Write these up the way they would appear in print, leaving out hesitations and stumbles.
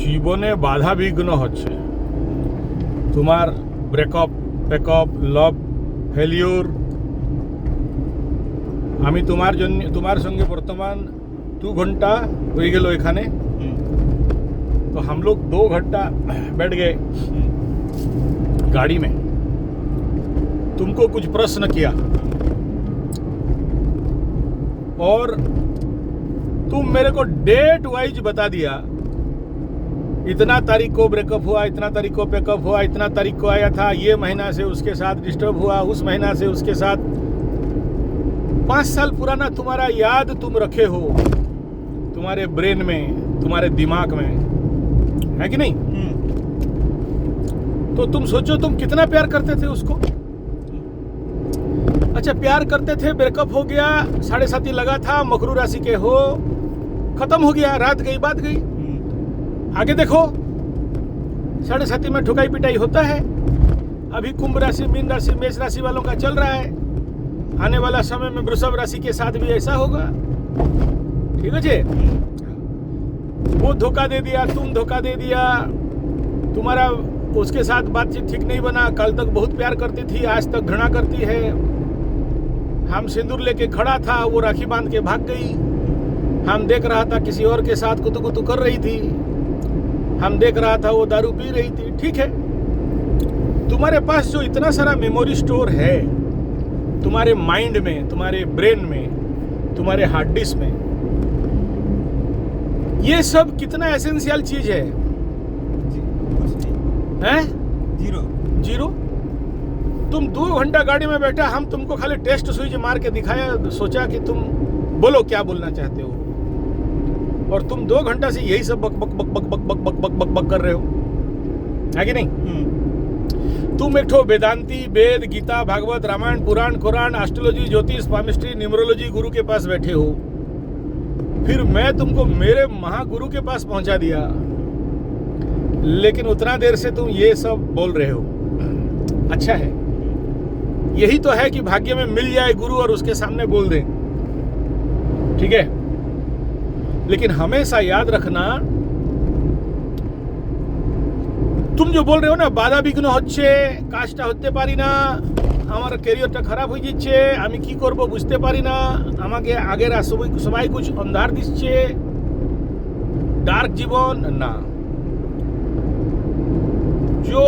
জীবনে বাধা বিঘ্ন হচ্ছে, তোমার ব্রেকআপ প্যাকআপ লাভ ফেলিওর। আমি তোমার সঙ্গে বর্তমান 2 घंटा हो गए एखाने, तो हम लोग 2 घंटा बैठ गए गाड़ी में, तुमको कुछ प्रश्न किया और तुम मेरे को डेट वाइज बता दिया, इतना तारीख को ब्रेकअप हुआ, इतना तारीख को पैकअप हुआ, इतना तारीख को आया था, ये महीना से उसके साथ डिस्टर्ब हुआ, उस महीना से उसके साथ। 5 साल पुराना तुम्हारा याद तुम रखे हो तुम्हारे ब्रेन में, तुम्हारे दिमाग में, है कि नहीं? तो तुम सोचो तुम कितना प्यार करते थे उसको। अच्छा, प्यार करते थे, ब्रेकअप हो गया, 7.5 लगा था, मकरू राशि के हो, खत्म हो गया, रात गई बात गई। आगे देखो, 7.5 में ठुकाई पिटाई होता है। अभी कुंभ राशि, मीन राशि, मेष राशि वालों का चल रहा है, आने वाला समय में वृषभ राशि के साथ भी ऐसा होगा। ठीक है जी? वो धोखा दे दिया, तुम धोखा दे दिया, तुम्हारा उसके साथ बातचीत ठीक नहीं बना, कल तक बहुत प्यार करती थी, आज तक घृणा करती है। हम सिंदूर लेके खड़ा था, वो राखी बांध के भाग गई। हम देख रहा था किसी और के साथ कुतु कुतु कर रही थी, हम देख रहा था वो दारू पी रही थी। ठीक है, तुम्हारे पास जो इतना सारा मेमोरी स्टोर है तुम्हारे माइंड में, तुम्हारे ब्रेन में, तुम्हारे हार्ड डिस्क में, ये सब कितना एसेंशियल चीज है? जीरो। तुम 2 घंटा गाड़ी में बैठा, हम तुमको खाली टेस्ट स्विच मार के दिखाया, सोचा कि तुम बोलो क्या बोलना चाहते हो, और तुम 2 घंटा से यही सब बक बक बक बक बक बक बक बक बक बक कर रहे हो, है कि नहीं? तुम एक ठो वेदांती, वेद, गीता, भागवत, रामायण, पुराण, कुरान, एस्ट्रोलॉजी, ज्योतिष, पामिस्ट्री, न्यूमरोलॉजी गुरु के पास बैठे हो, फिर मैं तुमको मेरे महागुरु के पास पहुंचा दिया, लेकिन उतना देर से तुम ये सब बोल रहे हो। अच्छा है, यही तो है कि भाग्य में मिल जाए गुरु और उसके सामने बोल दें, ठीक है? लेकिन हमेशा याद रखना, तुम जो बोल रहे हो ना, बाधा বিঘ্ন হচ্ছে, কাজটা হতে পারি না, আমার ক্যারিয়ারটা খারাপ হয়ে যাচ্ছে, আমি কি করব বুঝতে পারি না, আমাকে আগের সবাই कुछ अंधार দিচ্ছে, डार्क जीवन ना। जो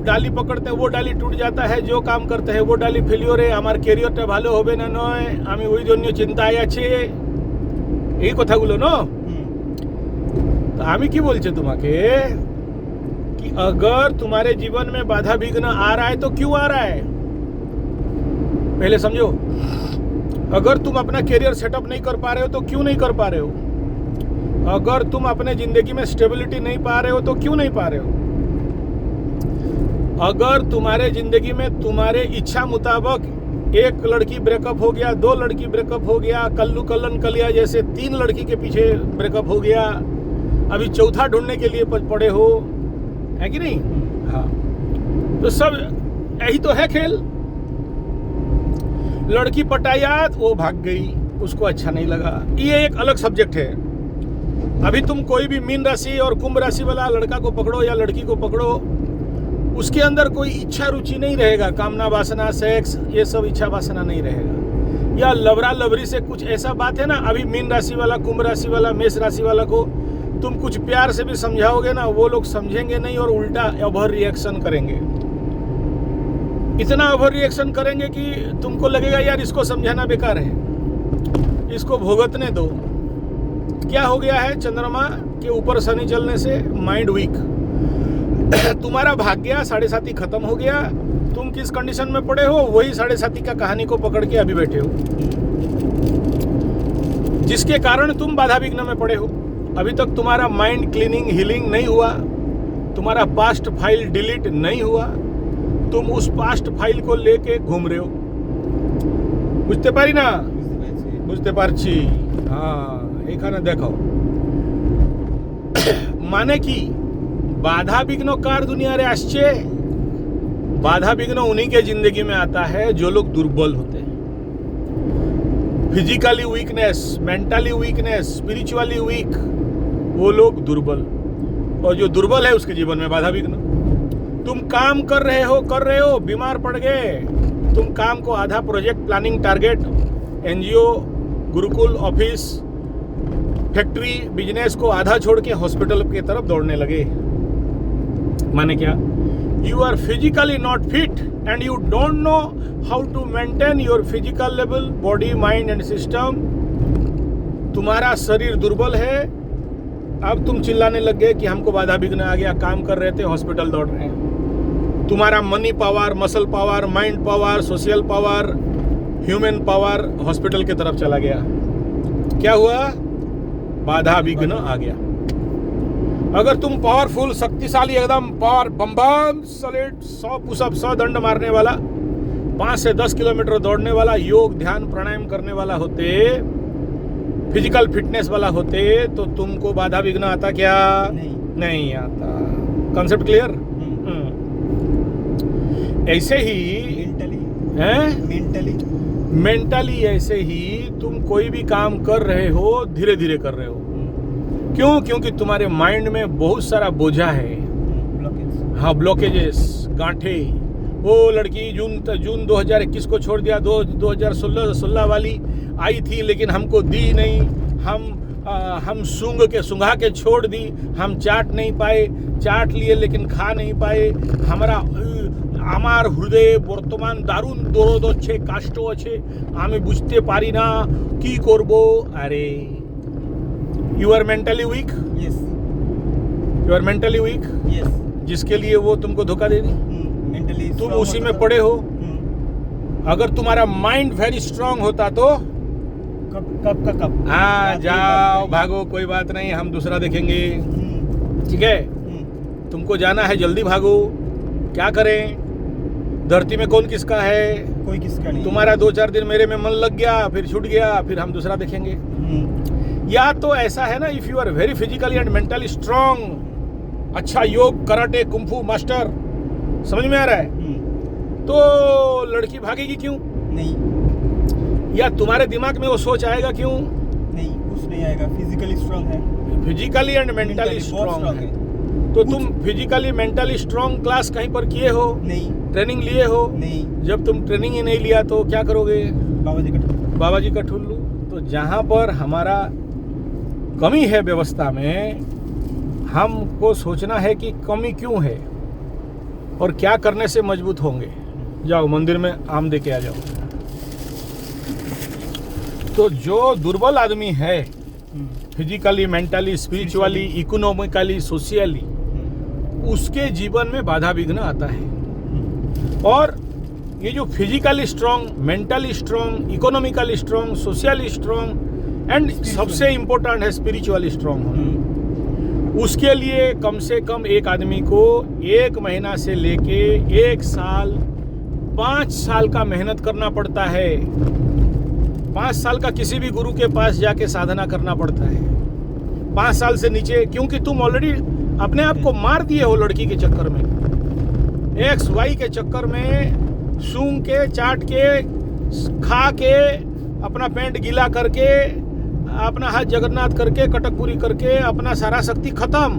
डाली पकड़ते हैं वो डाली टूट जाता है, जो काम करते हैं वो डाली फेलियर है। আমার ক্যারিয়ারটা ভালো হবে না নয়, আমি ওই জন্য চিন্তায় আছি, এই কথাগুলো না। তো আমি কি বলছি তোমাকে कि अगर तुम्हारे जीवन में बाधा विघ्न आ रहा है तो क्यों आ रहा है, पहले समझो। अगर तुम अपना करियर सेटअप नहीं कर पा रहे हो तो क्यों नहीं कर पा रहे हो? अगर तुम अपने जिंदगी में स्टेबिलिटी नहीं पा रहे हो तो क्यों नहीं पा रहे हो? अगर तुम्हारे जिंदगी में तुम्हारे इच्छा मुताबिक एक लड़की ब्रेकअप हो गया, 2 लड़की ब्रेकअप हो गया, कल्लू कल्लन कलिया जैसे 3 लड़की के पीछे ब्रेकअप हो गया, अभी चौथा ढूंढने के लिए पड़े हो, है कि नहीं? हाँ, तो सब यही तो है खेल। लड़की पटाया, वो भाग गई, उसको अच्छा नहीं लगा, ये एक अलग सब्जेक्ट है। अभी तुम कोई भी मीन राशि और कुंभ राशि वाला लड़का को पकड़ो या लड़की को पकड़ो, उसके अंदर कोई इच्छा रुचि नहीं रहेगा, कामना वासना, सेक्स, ये सब इच्छा वासना नहीं रहेगा। या लवरा लवरी से कुछ ऐसा बात है ना, अभी मीन राशि वाला, कुंभ राशि वाला, मेष राशि वाला को तुम कुछ प्यार से भी समझाओगे ना, वो लोग समझेंगे नहीं और उल्टा ओवर रिएक्शन करेंगे। इतना ओवर रिएक्शन करेंगे कि तुमको लगेगा यार इसको समझाना बेकार है, इसको भुगतने दो। क्या हो गया है? चंद्रमा के ऊपर शनि चलने से माइंड वीक, तुम्हारा भाग्य 7.5 खत्म हो गया, तुम किस कंडीशन में पड़े हो, वही 7.5 का कहानी को पकड़ के अभी बैठे हो, जिसके कारण तुम बाधा विघ्न में पड़े हो। अभी तक तुम्हारा माइंड क्लीनिंग, हीलिंग नहीं हुआ, तुम्हारा पास्ट फाइल डिलीट नहीं हुआ, तुम उस पास्ट फाइल को लेके घूम रहे हो। বুঝতে পারি না? বুঝতে পারছি। हाँ, এখানে দেখো, মানে কি बाधा विघ्न कार दुनिया रे आसছে, बाधा विघ्न उन्हीं के जिंदगी में आता है जो लोग दुर्बल होते हैं। Physically weakness, mentally weakness, spiritually weak, वो लोग दुर्बल। और जो दुर्बल है उसके जीवन में बाधा विघ्न। तुम काम कर रहे हो, बीमार पड़ गए, तुम काम को आधा project planning target NGO Gurukul office factory business को आधा छोड़ के हॉस्पिटल की तरफ दौड़ने लगे। माने क्या? You are physically not fit and you don't know how to maintain your physical level, body, mind and system. तुम्हारा शरीर दुर्बल है, अब तुम चिल्लाने लग गए कि हमको बाधा विघ्न आ गया, काम कर रहे थे हॉस्पिटल दौड़ रहे हैं। तुम्हारा money power, muscle power, mind power, social power, human power hospital की तरफ चला गया। क्या हुआ? बाधा विघ्न आ गया। अगर तुम पावरफुल, शक्तिशाली, एकदम पावर बम सॉलिड 100 पुशअप, 100 दंड मारने वाला, 5 से 10 किलोमीटर दौड़ने वाला, योग ध्यान प्राणायाम करने वाला होते, फिजिकल फिटनेस वाला होते, तो तुमको बाधा विघ्न आता क्या? नहीं आता। Concept clear? ऐसे ही मेंटली ऐसे ही तुम कोई भी काम कर रहे हो, धीरे धीरे कर रहे हो। क्यों? क्योंकि तुम्हारे माइंड में बहुत सारा बोझा है। हाँ, ब्लॉकेजेस, गांठे। वो लड़की जून 2021 को छोड़ दिया, 2016 वाली आई थी लेकिन हमको दी नहीं, हम सूंघा के छोड़ दी, हम चाट नहीं पाए, चाट लिए लेकिन खा नहीं पाए। আমার হৃদয়ে বর্তমান দারুণ দরদ হচ্ছে, কষ্ট আছে, আমি বুঝতে পারি না কি করব। আরে you are mentally weak. Yes, you are mentally weak. Yes, जिसके लिए वो तुमको धोखा दे दी, मेंटली तुम उसी में पड़े हो। अगर तुम्हारा माइंड वेरी स्ट्रांग होता तो कब हाँ, जाओ भागो, कोई बात नहीं, हम दूसरा देखेंगे। ठीक है, तुमको जाना है, जल्दी भागो। क्या करें? धरती में कौन किसका है? कोई किसका नहीं। तुम्हारा 2-4 दिन मेरे में मन लग गया, फिर छूट गया, फिर हम दूसरा देखेंगे। या तो ऐसा है ना, if you are very physically and mentally strong, अच्छा योग, कराटे, कुंफू मास्टर, समझ में आ रहा है, तो लड़की भागेगी क्यों? नहीं। या तुम्हारे दिमाग में वो सोच आएगा क्यों? नहीं, कुछ नहीं आएगा। फिजिकली स्ट्रांग है, फिजिकली एंड मेंटली स्ट्रांग है। तो तुम फिजिकली मेंटली स्ट्रांग क्लास कहीं पर किए हो? नहीं। ट्रेनिंग लिए हो? नहीं। जब तुम ट्रेनिंग ही नहीं लिया तो क्या करोगे? बाबा जी का ठुल्लू। तो जहाँ पर हमारा कमी है व्यवस्था में, हमको सोचना है कि कमी क्यों है और क्या करने से मजबूत होंगे। जाओ मंदिर में आम दे के आ जाओ। तो जो दुर्बल आदमी है, physically, mentally, spiritually, economically, socially, उसके जीवन में बाधा विघ्न आता है। और ये जो physically strong, mentally strong, economically strong, socially strong and सबसे इम्पोर्टेंट है स्पिरिचुअली स्ट्रांग होना, उसके लिए कम से कम एक आदमी को 1 महीना से लेके 1 साल, 5 साल का मेहनत करना पड़ता है। 5 साल का किसी भी गुरु के पास जाके साधना करना पड़ता है। 5 साल से नीचे, क्योंकि तुम ऑलरेडी अपने आप को मार दिए हो लड़की के चक्कर में, XY के चक्कर में, सूंघ के, चाट के, खा के, अपना पेंट गीला करके, अपना हाथ जगन्नाथ करके, कटकपुरी करके, अपना सारा शक्ति खत्म।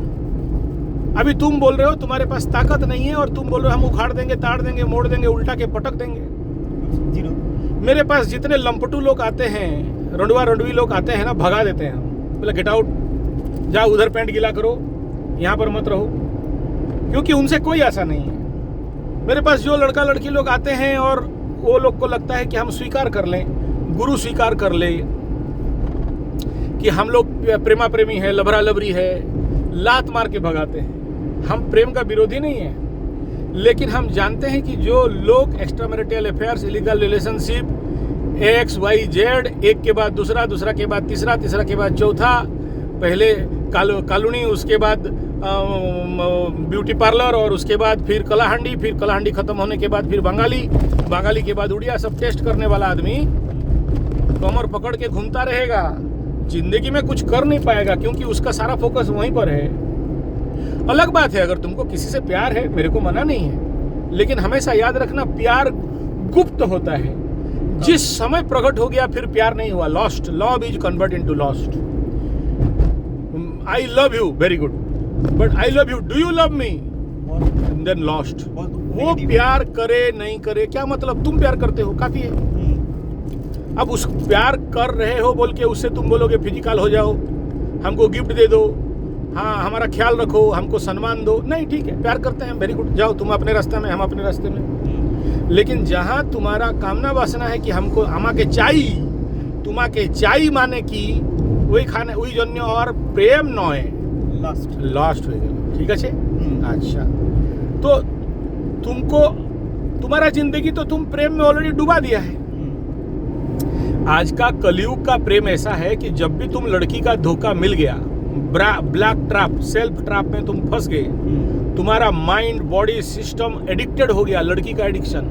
अभी तुम बोल रहे हो तुम्हारे पास ताकत नहीं है, और तुम बोल रहे हो हम उखाड़ देंगे, ताड़ देंगे, मोड़ देंगे, उल्टा के पटक देंगे। जीरो। मेरे पास जितने लंपटू लोग आते हैं, रंडवी लोग आते हैं ना, भगा देते हैं हम। बोले गेट आउट, जाओ उधर पेंट गीला करो, यहाँ पर मत रहो, क्योंकि उनसे कोई आशा नहीं है। मेरे पास जो लड़का लड़की लोग आते हैं और वो लोग को लगता है कि हम स्वीकार कर लें, गुरु स्वीकार कर ले कि हम लोग प्रेमा प्रेमी है, लबरा लबरी है, लात मार के भगाते हैं। हम प्रेम का विरोधी नहीं है, लेकिन हम जानते हैं कि जो लोग extra marital affairs, illegal relationship, XYZ, एक के बाद दूसरा, दूसरा के बाद तीसरा, तीसरा के बाद चौथा, पहले कॉलोनी, उसके बाद ब्यूटी पार्लर, और उसके बाद फिर कलाहंडी, फिर कलाहंडी खत्म होने के बाद फिर बंगाली के बाद उड़िया, सब टेस्ट करने वाला आदमी कमर पकड़ के घूमता रहेगा, जिंदगी में कुछ कर नहीं पाएगा, क्योंकि उसका सारा फोकस वहीं पर है। अलग बात है अगर तुमको किसी से प्यार है, मेरे को मना नहीं है, लेकिन हमेशा याद रखना प्यार गुप्त होता है। जिस समय प्रकट हो गया फिर प्यार नहीं हुआ, lost. Love is convert into lost. I love you, very good, but I love you, do you love me, बहुत देन लॉस्ट। बहुत वो negative। प्यार करे नहीं करे क्या मतलब, तुम प्यार करते हो काफी है। अब उस प्यार कर रहे हो बोल के उससे तुम बोलोगे फिजिकल हो जाओ, हमको गिफ्ट दे दो, हाँ हमारा ख्याल रखो, हमको सम्मान दो, नहीं ठीक है प्यार करते हैं, वेरी गुड, जाओ तुम अपने रास्ते में, हम अपने रास्ते में। लेकिन जहाँ तुम्हारा कामना वासना है कि हमको আমাকে চাই, তোমাকে চাই মানে কি ওইখানে ওই জন্য আর প্রেম নয়, লস্ট হয়ে গেল, ঠিক আছে। अच्छा तो तुमको तुम्हारा जिंदगी तो तुम प्रेम में ऑलरेडी डुबा दिया है। आज का कलयुग का प्रेम ऐसा है कि जब भी तुम लड़की का धोखा मिल गया, ब्लैक ट्रैप, सेल्फ ट्रैप में तुम फंस गए, तुम्हारा माइंड बॉडी सिस्टम एडिक्टेड हो गया, लड़की का एडिक्शन,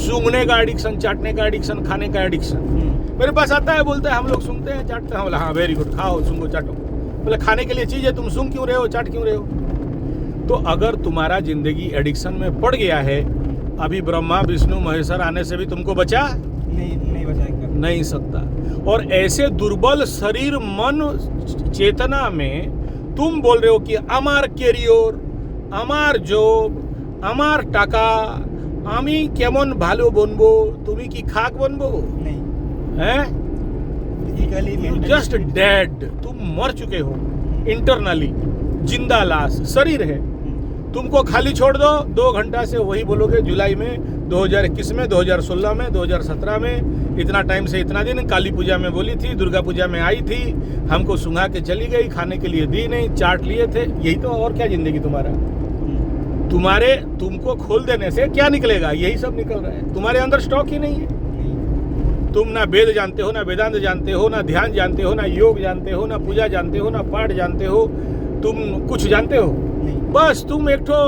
सूंघने का एडिक्शन, चाटने का एडिक्शन, खाने का एडिक्शन। मेरे पास आता है बोलता है हम लोग सूंघते हैं चाटते हैं, बोला हाँ वेरी गुड, खाओ सूंघो चाटो, बोले खाने के लिए चीज है, तुम सूंघ क्यों रहे हो, चाट क्यों रहे हो। तो अगर तुम्हारा जिंदगी एडिक्शन में पड़ गया है, अभी ब्रह्मा विष्णु महेश्वर आने से भी तुमको बचा नहीं बचाएगा, नहीं सकता। और ऐसे दुर्बल शरीर मन चेतना में तुम बोल रहे हो कि আমার ক্যারিয়ার, আমার জব, আমার টাকা, আমি কেমন ভালো বনবো, তুমি কি খাক বনবো, नहीं हैं? फिजिकली यू जस्ट डेड, तुम मर चुके हो इंटरनली, जिंदा लाश शरीर है। तुमको खाली छोड़ दो, 2 घंटा से वही बोलोगे, जुलाई में 2021 में, 2016 में, 2017 में, इतना टाइम से इतना दिन, काली पूजा में बोली थी, दुर्गा पूजा में आई थी, हमको सुंघा के चली गई, खाने के लिए दी नहीं, चाट लिए थे, यही तो। और क्या जिंदगी तुम्हारा, तुमको खोल देने से क्या निकलेगा, यही सब निकल रहा है, तुम्हारे अंदर स्टॉक ही नहीं है। तुम ना वेद जानते हो, ना वेदांत जानते हो, ना ध्यान जानते हो, ना योग जानते हो, ना पूजा जानते हो, ना पाठ जानते हो, तुम कुछ जानते हो, बस तुम एक ठो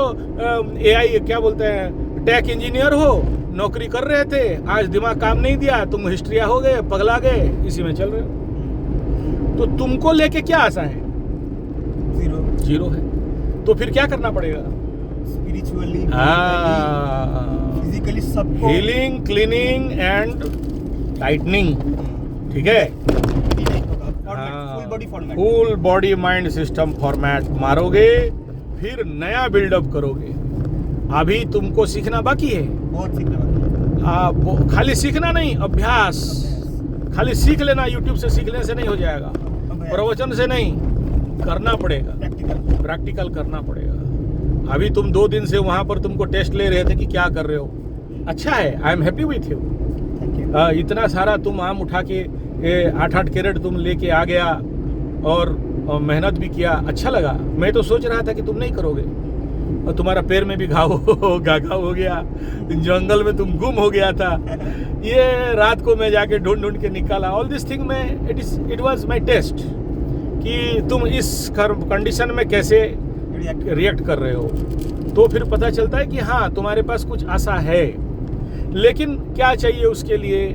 AI क्या बोलते हैं टेक इंजीनियर हो, नौकरी कर रहे थे, आज दिमाग काम नहीं दिया, तुम हिस्ट्रिया हो गए, पगला गए, इसी में चल रहे हो। तो तुमको लेके क्या आशा है, जीरो है। तो फिर क्या करना पड़ेगा, स्पिरिचुअली फिजिकली सबको हीलिंग, क्लीनिंग एंड टाइटनिंग, ठीक है, full body format, full body mind system format मारोगे, फिर नया बिल्डअप करोगे। अभी तुमको सीखना बाकी है, बहुत सीखना बाकी है। खाली सीखना नहीं, अभ्यास, खाली सीख लेना यूट्यूब से सीखने से नहीं हो जाएगा, प्रवचन से नहीं, करना पड़ेगा, प्रैक्टिकल करना पड़ेगा। अभी तुम 2 दिन से वहां पर तुमको टेस्ट ले रहे थे कि क्या कर रहे हो, अच्छा है, I am happy with you. इतना सारा तुम आम उठा के 8-8 कैरेट तुम लेके आ गया और मेहनत भी किया, अच्छा लगा। मैं तो सोच रहा था कि तुम नहीं करोगे, और तुम्हारा पैर में भी घाव हो गया, जंगल में तुम गुम हो गया था, ये रात को मैं जाके ढूंढ के निकाला। ऑल दिस थिंग में इट वाज माय टेस्ट कि तुम इस कंडीशन में कैसे रिएक्ट कर रहे हो। तो फिर पता चलता है कि हाँ तुम्हारे पास कुछ आशा है, लेकिन क्या चाहिए उसके लिए,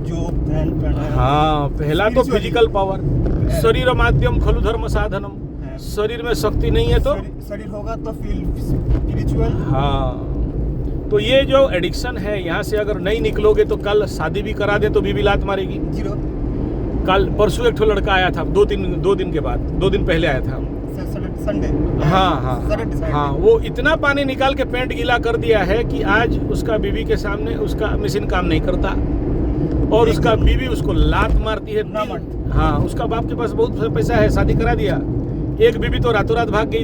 जो ध्यान प्राणायाम, हाँ पहला तो फिजिकल पावर, शरीर माध्यम खलु धर्म साधनम, शरीर में शक्ति नहीं है तो शरीर होगा तो फील स्पिरिचुअल। हाँ तो ये जो एडिक्शन है, यहाँ से अगर नहीं निकलोगे तो कल शादी भी करा दे तो बीवी लात मारेगी। जीरो। कल परसों एक ठो लड़का आया था, 2 दिन के बाद, 2 दिन पहले आया था, संडे। हाँ वो इतना पानी निकाल के पेंट गीला कर दिया है कि आज उसका बीवी के सामने उसका मशीन काम नहीं करता, और उसका बीवी उसको लात मारती है। हाँ उसका बाप के पास बहुत पैसा है, शादी करा दिया, एक बीवी तो रातों रात भाग गई,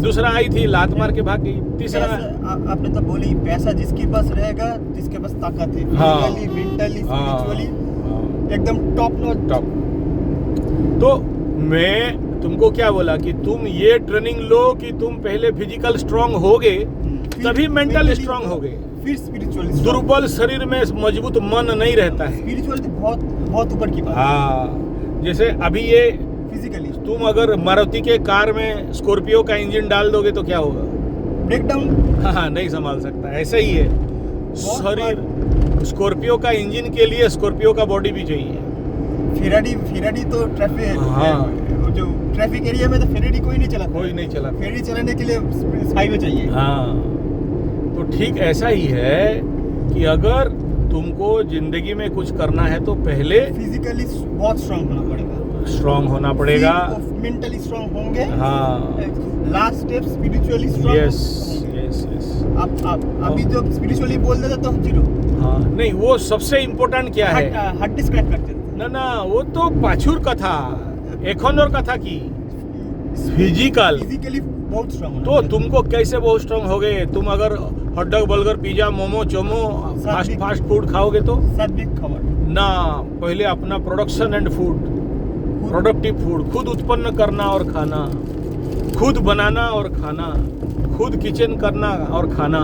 दूसरा आई थी लात मार के भाग गई, तीसरा आपने तो बोली पैसा जिसके पास रहेगा, जिसके पास ताकत है, फिजिकली, मेंटली, स्पिरिचुअली एकदम टॉप नॉच टॉप। तो मैं तुमको क्या बोला कि तुम ये ट्रेनिंग लो कि तुम पहले फिजिकल स्ट्रांग होगे, तभी मेंटल स्ट्रांग होगे, फिर स्पिरिचुअली। दुर्बल शरीर में मजबूत मन नहीं रहता है। स्पिरिचुअली बहुत ऊपर की बात। हाँ जैसे अभी ये फिजिकली तुम अगर मारुति के कार में स्कॉर्पियो का इंजन डाल दोगे तो क्या होगा, ब्रेक डाउन। हाँ नहीं संभाल सकता, ऐसा ही है शरीर। स्कॉर्पियो का इंजन के लिए स्कॉर्पियो का बॉडी भी चाहिए। फेरारी तो ट्रैफिक, हाँ जो ट्रैफिक एरिया में तो फेरारी कोई नहीं चला, फेरारी चलाने के लिए हाईवे चाहिए। हाँ तो ठीक ऐसा ही है कि अगर तुमको जिंदगी में कुछ करना है तो पहले फिजिकली बहुत स्ट्रांग होना पड़ेगा। स्ट्रांग होना पड़ेगा। मेंटली स्ट्रांग होंगे। हाँ, last step spiritually strong yes होंगे। Yes yes. आप अभी जो स्पिरिचुअली बोल देते तो जीरो। हाँ, नहीं वो सबसे इम्पोर्टेंट क्या है हार्ट डिस्क्राइब करते थे ना ना, वो तो पाछुर कथा एखन और कथा की फिजिकल। फिजिकली बहुत स्ट्रांग तो तुमको कैसे बहुत स्ट्रांग हो गए? तुम अगर हॉटडॉग बर्गर पिज्जा मोमो चोमो फास्ट फूड खाओगे तो सात्विक खावर ना, पहले अपना production and food, productive food खुद उत्पन्न करना और खाना, खुद बनाना और खाना, खुद किचन करना और खाना।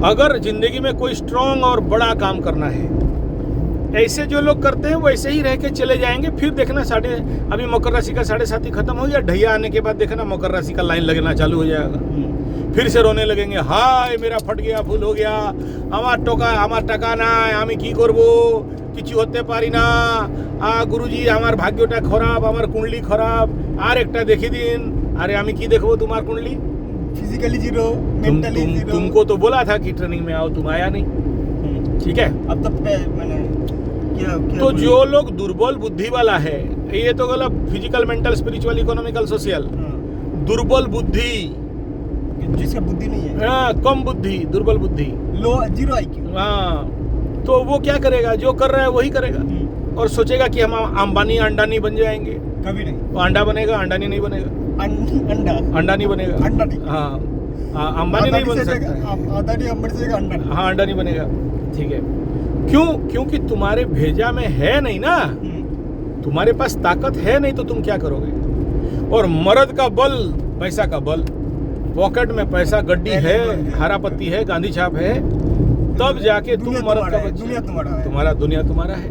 अगर जिंदगी में कोई स्ट्रांग और बड़ा काम करना है, ऐसे जो लोग करते हैं वैसे ही रह के चले जाएंगे। फिर देखना अभी मकर राशि का 7.5 खत्म हो गया, ढैया आने के बाद देखना मकर राशि का लाइन लगना चालू हो जाएगा। फिर से रोने लगेंगे, हाय मेरा फट गया, भूल हो गया, আমার টাকা নাই, আমি কি করব, কিছু হতে পারি না, গুরুজি আমার ভাগ্যটা খারাপ, আমার কুণ্ডলি খারাপ, আর একটা দেখি दिन। अरे আমি কি দেখবো তোমার কুণ্ডলি? Physically zero, mentally zero. तुमको तो बोला था कि ट्रेनिंग में आओ, तुम आया नहीं। ठीक है, अब तो मैंने क्या तो जो लोग दुर्बल बुद्धि वाला है, ये तो गलत, physical mental spiritual economical social, दुर्बल बुद्धि, जिसका बुद्धि नहीं है, कम बुद्धि, दुर्बल बुद्धि, लो जीरो IQ। हाँ, तो वो क्या करेगा? जो कर रहा है वही करेगा और सोचेगा कि हम अंबानी अंडानी बन जाएंगे। कभी नहीं। वो अंडा बनेगा, अंडानी नहीं बनेगा। अंडा नहीं बनेगा। अंडा नहीं। हाँ, अंबानी नहीं बन सकता। अदानी अंबानी से अंडा। हाँ, अंडा नहीं बनेगा। ठीक है, क्यों? क्योंकि तुम्हारे भेजा में है नहीं ना, तुम्हारे पास ताकत है नहीं, तो तुम क्या करोगे? और मर्द का बल पैसा का बल, पॉकेट में पैसा गड्डी है, हरा पत्ती है, गांधी छाप है, तब जाके तुम मर्द का बच्चा। दुनिया तुम्हारा है। तुम्हारा दुनिया तुम्हारा है।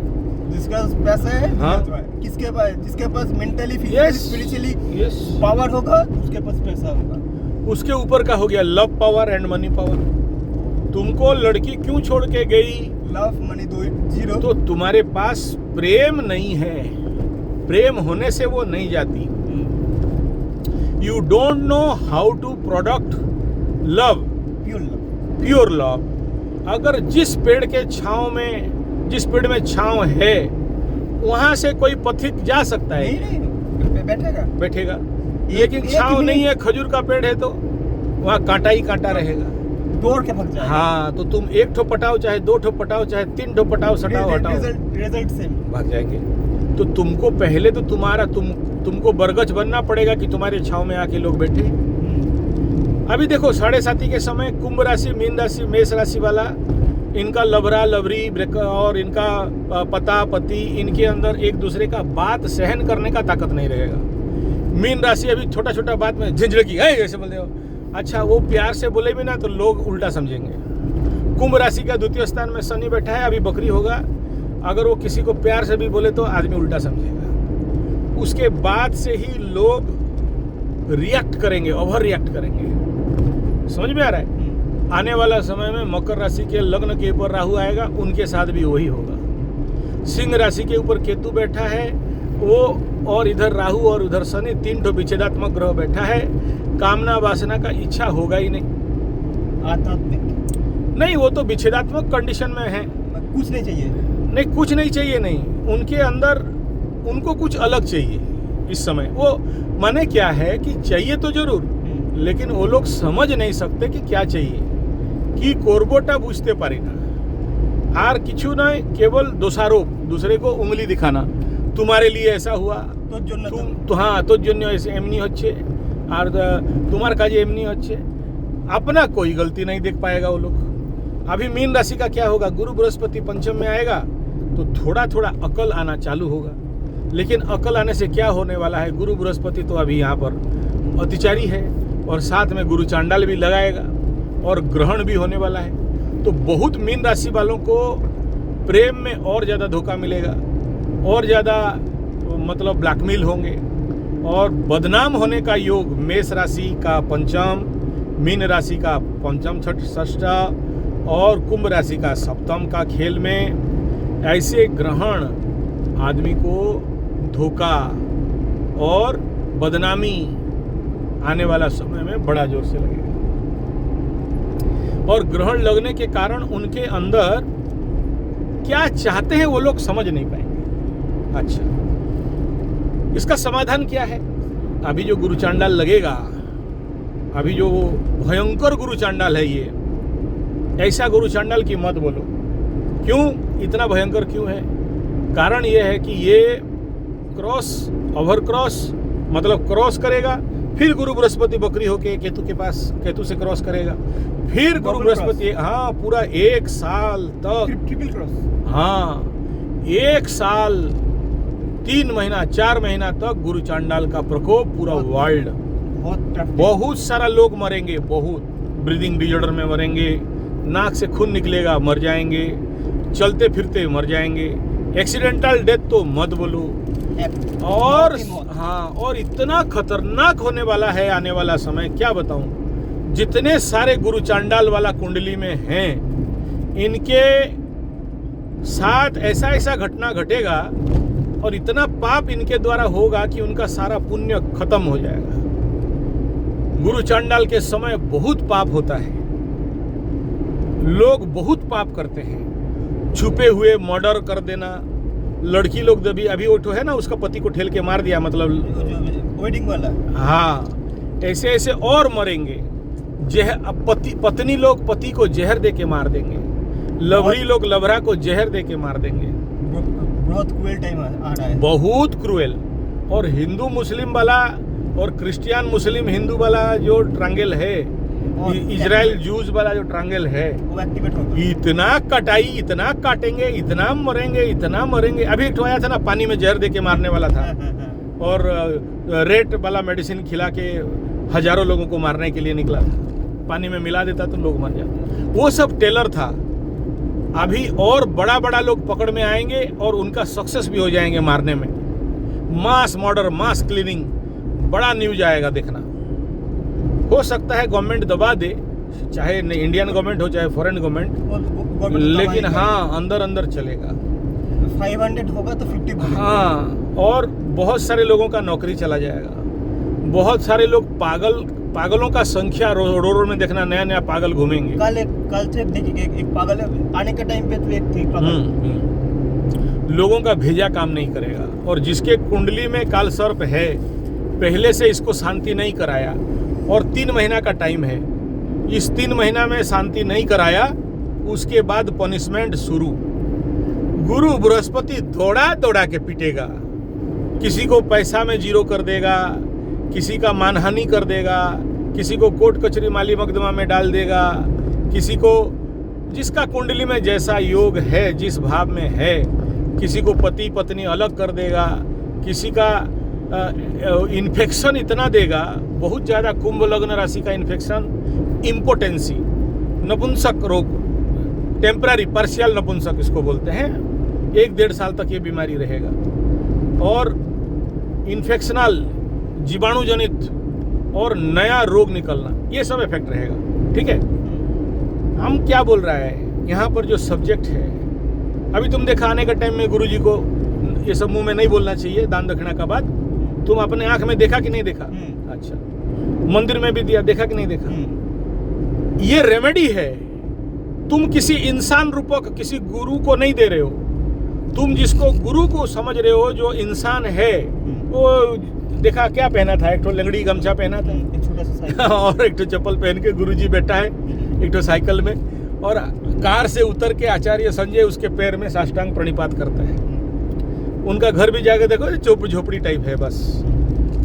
जिसका पैसा है, हाँ, किसके पास, जिसके पास मेंटली फिजिकली स्पिरिचुअली पावर होगा, उसके पास पैसा होगा। उसके ऊपर का हो गया love power and money power. तुमको लड़की क्यों छोड़ के गई? लव मनी दो जीरो। तो तुम्हारे पास प्रेम नहीं है, प्रेम होने से वो नहीं जाती। You don't know how to product love, pure love. अगर जिस पेड़ के छांव में, जिस पेड़ में छांव है, वहां से कोई पथिक जा सकता है? नहीं, बैठेगा। लेकिन छांव नहीं है, खजूर का पेड़ है, तो वहाँ कांटा ही कांटा रहेगा, दौड़ के भाग जाएगा। हाँ, तो तुम एक ठो पटाओ, चाहे 2 ठो पटाओ, चाहे 3 ठो पटाओ, सटाओ, हटाओ, रिजल्ट सेम, भाग जाएंगे। तो तुमको पहले तो तुमको बरगछ बनना पड़ेगा कि तुम्हारे छांव में आके लोग बैठे। अभी देखो 7.5 के समय कुंभ राशि, मीन राशि, मेष राशि वाला, इनका लबरा लबरी और इनका पता पति, इनके अंदर एक दूसरे का बात सहन करने का ताकत नहीं रहेगा। मीन राशि अभी छोटा छोटा बात में झिझड़की है, ऐसे बोलते हो, अच्छा वो प्यार से बोले भी ना तो लोग उल्टा समझेंगे। कुंभ राशि का 2य स्थान में शनि बैठा है, अभी बकरी होगा, अगर वो किसी को प्यार से भी बोले तो आदमी उल्टा समझेगा। उसके बाद से ही लोग रिएक्ट करेंगे, ओवर रिएक्ट करेंगे। समझ में आ रहा है? आने वाला समय में मकर राशि के लग्न के ऊपर राहु आएगा, उनके साथ भी वही होगा। सिंह राशि के ऊपर केतु बैठा है वो, और इधर राहु और उधर शनि, 3 ठो विच्छेदात्मक ग्रह बैठा है। कामना वासना का इच्छा होगा ही नहीं। आध्यात्मिक नहीं, वो तो विच्छेदात्मक कंडीशन में है, कुछ नहीं चाहिए। नहीं, कुछ नहीं चाहिए, नहीं, उनके अंदर उनको कुछ अलग चाहिए इस समय। वो माने क्या है कि चाहिए तो जरूर, लेकिन वो लोग समझ नहीं सकते कि क्या चाहिए, कि कोरबोटा बुझते पारी ना, आर किचु नहीं, केवल दोषारोप, दूसरे को उंगली दिखाना, तुम्हारे लिए ऐसा हुआ, तो हाँ, तो जन्य ऐसे एमनी होच्छे, और तुम्हार काजे एमनी होच्छे, अपना कोई गलती नहीं देख पाएगा वो लोग। अभी मीन राशि का क्या होगा? गुरु बृहस्पति पंचम में आएगा, तो थोड़ा थोड़ा अकल आना चालू होगा। लेकिन अकल आने से क्या होने वाला है? गुरु बृहस्पति तो अभी यहाँ पर अतिचारी है, और साथ में गुरु चांडाल भी लगाएगा, और ग्रहण भी होने वाला है। तो बहुत मीन राशि वालों को प्रेम में और ज़्यादा धोखा मिलेगा, और ज़्यादा मतलब ब्लैकमेल होंगे, और बदनाम होने का योग मेष राशि का पंचम, मीन राशि का पंचम षष्ठ, और कुंभ राशि का सप्तम का खेल में ऐसे ग्रहण आदमी को धोखा और बदनामी आने वाला समय में बड़ा जोर से लगेगा। और ग्रहण लगने के कारण उनके अंदर क्या चाहते हैं वो लोग समझ नहीं पाएंगे। अच्छा, इसका समाधान क्या है? अभी जो गुरु चांडाल लगेगा, अभी जो भयंकर गुरु चांडाल है, ये ऐसा गुरु चांडाल की मत बोलो। क्यों इतना भयंकर क्यों है? कारण ये है कि ये क्रॉस ओवर क्रॉस मतलब क्रॉस करेगा, फिर गुरु बृहस्पति बकरी होके केतु के पास, केतु से क्रॉस करेगा, फिर गुरु बृहस्पति, हाँ पूरा 1 साल तक, ट्रिपल क्रॉस, हाँ 1 साल 3 महीना 4 महीना तक गुरु चांडाल का प्रकोप पूरा वर्ल्ड। बहुत सारा लोग मरेंगे, बहुत ब्रीदिंग डिजॉर्डर में मरेंगे, नाक से खून निकलेगा मर जाएंगे, चलते फिरते मर जाएंगे, एक्सीडेंटल डेथ तो मत बोलो। और हाँ, और इतना खतरनाक होने वाला है आने वाला समय, क्या बताऊं। जितने सारे गुरु चांडाल वाला कुंडली में हैं, इनके साथ ऐसा ऐसा घटना घटेगा और इतना पाप इनके द्वारा होगा कि उनका सारा पुण्य खत्म हो जाएगा। गुरु चांडाल के समय बहुत पाप होता है, लोग बहुत पाप करते हैं, छुपे हुए मर्डर कर देना। लड़की लोग अभी ओठो है ना, उसका पति को ठेल के मार दिया, मतलब वेडिंग वाला, हाँ ऐसे ऐसे और मरेंगे। पत्नी लोग पति को जहर दे के मार देंगे, लवरी लोग लवरा को जहर दे के मार देंगे। बहुत क्रूएल टाइम आ रहा है, बहुत क्रूएल। और हिंदू मुस्लिम वाला और क्रिश्चियन मुस्लिम हिंदू वाला जो ट्रायंगल है, इजराइल जूस वाला जो ट्रायंगल है, वो एक्टिवेट होगा। इतना कटाई, इतना काटेंगे, इतना मरेंगे, इतना मरेंगे। अभी एक आया था ना, पानी में जहर दे के मारने वाला था, और रेट वाला मेडिसिन खिला के हजारों लोगों को मारने के लिए निकला था। पानी में मिला देता तो लोग मर जाते। वो सब टेलर था। अभी और बड़ा बड़ा लोग पकड़ में आएंगे और उनका सक्सेस भी हो जाएंगे मारने में। मास मर्डर, मास क्लीनिंग, बड़ा न्यूज आएगा, देखना। हो सकता है गवर्नमेंट दबा दे, चाहे इंडियन गवर्नमेंट हो चाहे फॉरेन गवर्नमेंट, लेकिन हाँ अंदर अंदर चलेगा। 500 होगा तो 50 बोलेंगे। हाँ, और बहुत सारे लोगों का नौकरी चला जाएगा। बहुत सारे लोग पागलों का संख्या रोड में देखना, नया नया पागल घूमेंगे। कल से देखिए एक पागल है, आने के टाइम पे तो एक थी पागल। लोगों का भेजा काम नहीं करेगा। और जिसके कुंडली में काल सर्प है, पहले से इसको शांति नहीं कराया और 3 महीना का टाइम है, इस 3 महीना में शांति नहीं कराया, उसके बाद पनिशमेंट शुरू। गुरु बृहस्पति दौड़ा दौड़ा के पीटेगा, किसी को पैसा में जीरो कर देगा, किसी का मानहानि कर देगा, किसी को कोर्ट कचहरी माली मकदमा में डाल देगा, किसी को जिसका कुंडली में जैसा योग है, जिस भाव में है, किसी को पति पत्नी अलग कर देगा, किसी का इन्फेक्शन इतना देगा, बहुत ज़्यादा। कुंभ लग्न राशि का इन्फेक्शन, इम्पोटेंसी, नपुंसक रोग, टेम्पररी पार्शियल नपुंसक इसको बोलते हैं, 1-1.5 साल तक ये बीमारी रहेगा। और इन्फेक्शनल, जीवाणुजनित और नया रोग निकलना, ये सब इफेक्ट रहेगा। ठीक है, हम क्या बोल रहा है यहाँ पर जो सब्जेक्ट है, अभी तुम देखा आने के टाइम में गुरुजी को ये सब मुंह में नहीं बोलना चाहिए, दान दक्षिणा का बात। तुम अपने आंख में देखा कि नहीं देखा? अच्छा, मंदिर में भी दिया, देखा कि नहीं देखा? ये रेमेडी है। तुम किसी इंसान रूपक किसी गुरु को नहीं दे रहे हो, तुम जिसको गुरु को समझ रहे हो, जो इंसान है, वो देखा क्या पहना था? एक तो लंगड़ी गमछा पहना था, एक छोटा सा साइकिल और एक तो चप्पल पहन के गुरुजी बैठा है, एक तो साइकिल में, और कार से उतर के आचार्य संजय उसके पैर में साष्टांग प्रणिपात करता है। उनका घर भी जाके देखो, झोपड़ी टाइप है, बस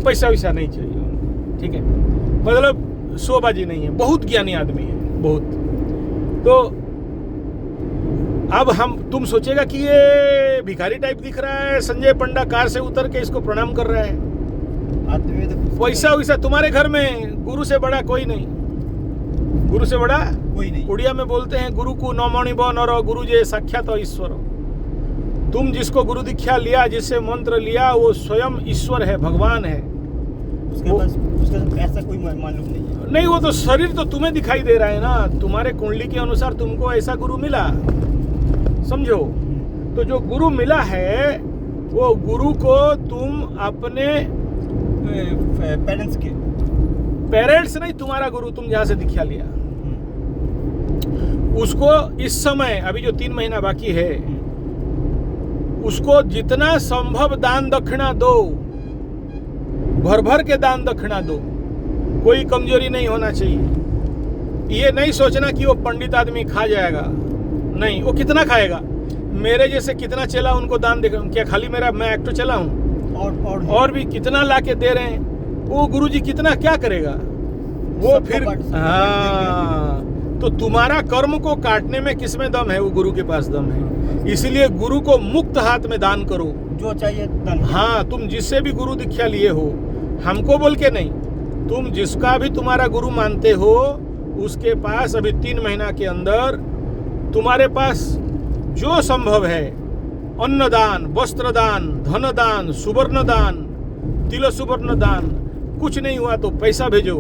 पैसा वैसा नहीं चाहिए। ठीक है, मतलब शोबाजी नहीं है, बहुत ज्ञानी आदमी है, बहुत। तो अब तुम सोचेगा कि ये भिखारी टाइप दिख रहा है, संजय पंडा कार से उतर के इसको प्रणाम कर रहा है। पैसा वैसा तुम्हारे घर में गुरु से बड़ा कोई नहीं, गुरु से बड़ा कोई नहीं। उड़िया में बोलते हैं गुरु को नौमणि बन और गुरु जे साक्षात ईश्वर। तुम जिसको गुरु दीक्षा लिया, जिससे मंत्र लिया, वो स्वयं ईश्वर है, भगवान है। उसके पास ऐसा कोई मालूम नहीं है। नहीं, वो तो शरीर तो तुम्हें दिखाई दे रहा है ना, तुम्हारे कुंडली के अनुसार तुमको ऐसा गुरु मिला, समझो। तो जो गुरु मिला है, वो गुरु को तुम अपने पेरेंट्स नहीं, तुम्हारा गुरु, तुम जहां से दीक्षा लिया, उसको इस समय, अभी जो 3 महीना बाकी है, उसको जितना संभव दान दक्षिणा दो। भर भर के दान दक्षिणा दो, कोई कमजोरी नहीं होना चाहिए। ये नहीं सोचना कि वो पंडित आदमी खा जाएगा, नहीं, वो कितना खाएगा। मेरे जैसे कितना चला उनको दान दे, क्या खाली मैं एक तो चला हूँ, और भी कितना ला के दे रहे हैं, वो गुरुजी कितना क्या करेगा वो फिर। हाँ, तो तुम्हारा कर्म को काटने में किसमें दम है? वो गुरु के पास दम है। इसलिए गुरु को मुक्त हाथ में दान करो, जो चाहिए दान। हाँ, तुम जिससे भी गुरु दीक्षा लिए हो, हमको बोल के नहीं, तुम जिसका भी तुम्हारा गुरु मानते हो उसके पास अभी 3 महीना के अंदर तुम्हारे पास जो संभव है, अन्नदान, वस्त्रदान, धनदान, सुवर्ण दान, तिल सुवर्ण दान, कुछ नहीं हुआ तो पैसा भेजो